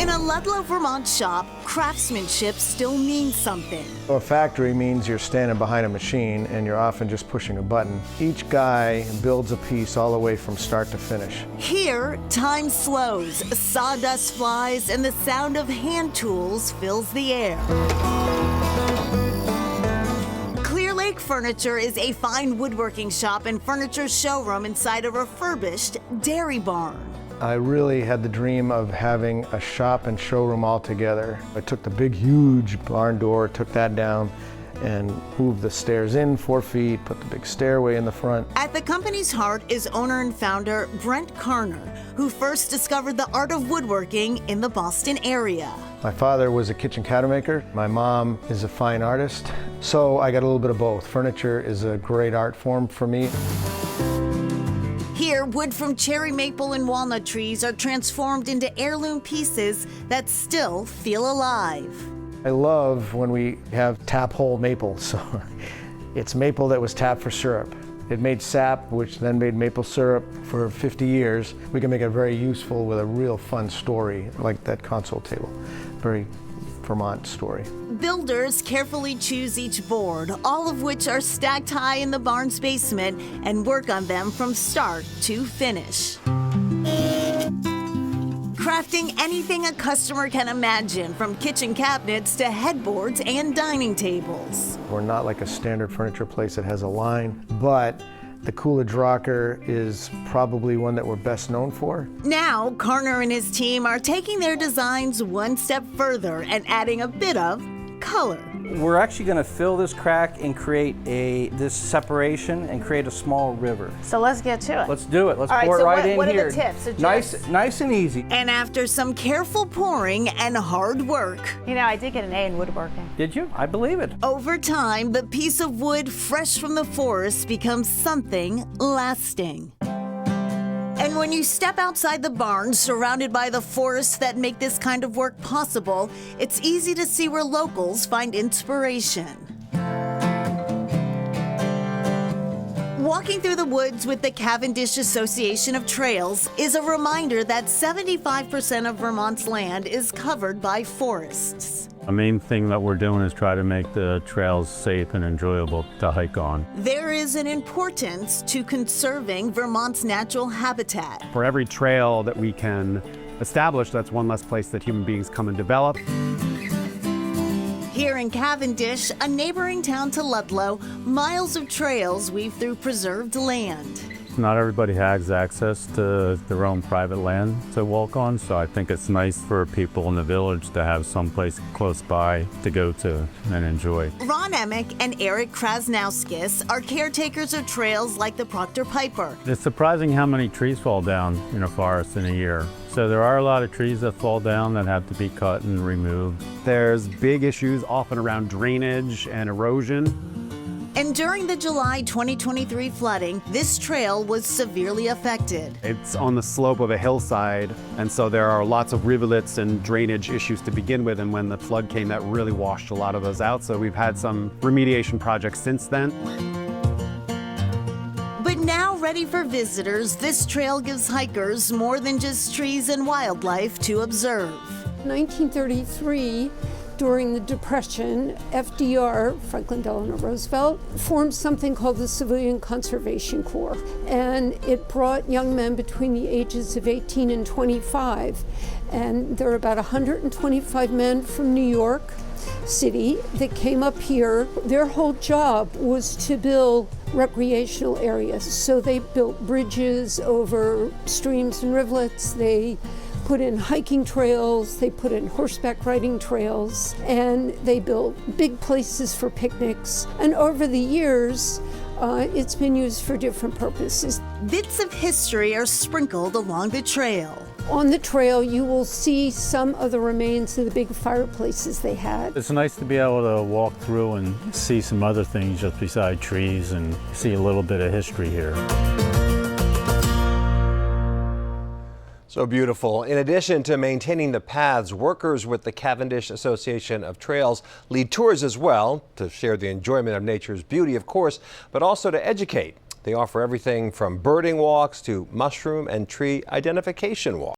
In a Ludlow, Vermont shop, craftsmanship still means something. A factory means you're standing behind a machine and you're often just pushing a button. Each guy builds a piece all the way from start to finish. Here, time slows, sawdust flies, and the sound of hand tools fills the air. Clear Lake Furniture is a fine woodworking shop and furniture showroom inside a refurbished dairy barn. I really had the dream of having a shop and showroom all together. I took the big, huge barn door, took that down, and moved the stairs in 4 feet, put the big stairway in the front. At the company's heart is owner and founder Brent Karner, who first discovered the art of woodworking in the Boston area. My father was a kitchen counter maker. My mom is a fine artist, so I got a little bit of both. Furniture is a great art form for me. Here, wood from cherry maple and walnut trees are transformed into heirloom pieces that still feel alive. I love when we have tap hole maple. So it's maple that was tapped for syrup. It made sap, which then made maple syrup for 50 years. We can make it very useful with a real fun story, like that console table. Very Vermont story. Builders carefully choose each board, all of which are stacked high in the barn's basement, and work on them from start to finish. Crafting anything a customer can imagine, from kitchen cabinets to headboards and dining tables. We're not like a standard furniture place that has a line, but the Coolidge rocker is probably one that we're best known for. Now, Karner and his team are taking their designs one step further and adding a bit of color. We're actually going to fill this crack and create this separation and create a small river. So let's get to it. Let's do it. Let's All right, pour so it right in here. what are the tips? So Nice and easy. And after some careful pouring and hard work, You know, I did get an A in woodworking. Did you? I believe it. over time, the piece of wood fresh from the forest becomes something lasting. And when you step outside the barn, surrounded by the forests that make this kind of work possible, it's easy to see where locals find inspiration. Walking through the woods with the Cavendish Association of Trails is a reminder that 75% of Vermont's land is covered by forests. The main thing that we're doing is try to make the trails safe and enjoyable to hike on. There is an importance to conserving Vermont's natural habitat. For every trail that we can establish, that's one less place that human beings come and develop. Here in Cavendish, a neighboring town to Ludlow, miles of trails weave through preserved land. Not everybody has access to their own private land to walk on, so I think it's nice for people in the village to have someplace close by to go to and enjoy. Ron Emick and Eric Krasnowskis are caretakers of trails like the Proctor Piper. It's surprising how many trees fall down in a forest in a year. So there are a lot of trees that fall down that have to be cut and removed. There's big issues often around drainage and erosion. And during the July 2023 flooding, this trail was severely affected. It's on the slope of a hillside, and so there are lots of rivulets and drainage issues to begin with, and when the flood came, that really washed a lot of those out. So we've had some remediation projects since then. But now ready for visitors, this trail gives hikers more than just trees and wildlife to observe. 1933, during the Depression, FDR, Franklin Delano Roosevelt, formed something called the Civilian Conservation Corps. And it brought young men between the ages of 18 and 25. And there are about 125 men from New York City that came up here. Their whole job was to build recreational areas. So they built bridges over streams and rivulets. They put in hiking trails, they put in horseback riding trails, and they built big places for picnics. And over the years, it's been used for different purposes. Bits of history are sprinkled along the trail. On the trail, you will see some of the remains of the big fireplaces they had. It's nice to be able to walk through and see some other things just beside trees and see a little bit of history here. So beautiful. In addition to maintaining the paths, workers with the Cavendish Association of Trails lead tours as well to share the enjoyment of nature's beauty, of course, but also to educate. They offer everything from birding walks to mushroom and tree identification walks.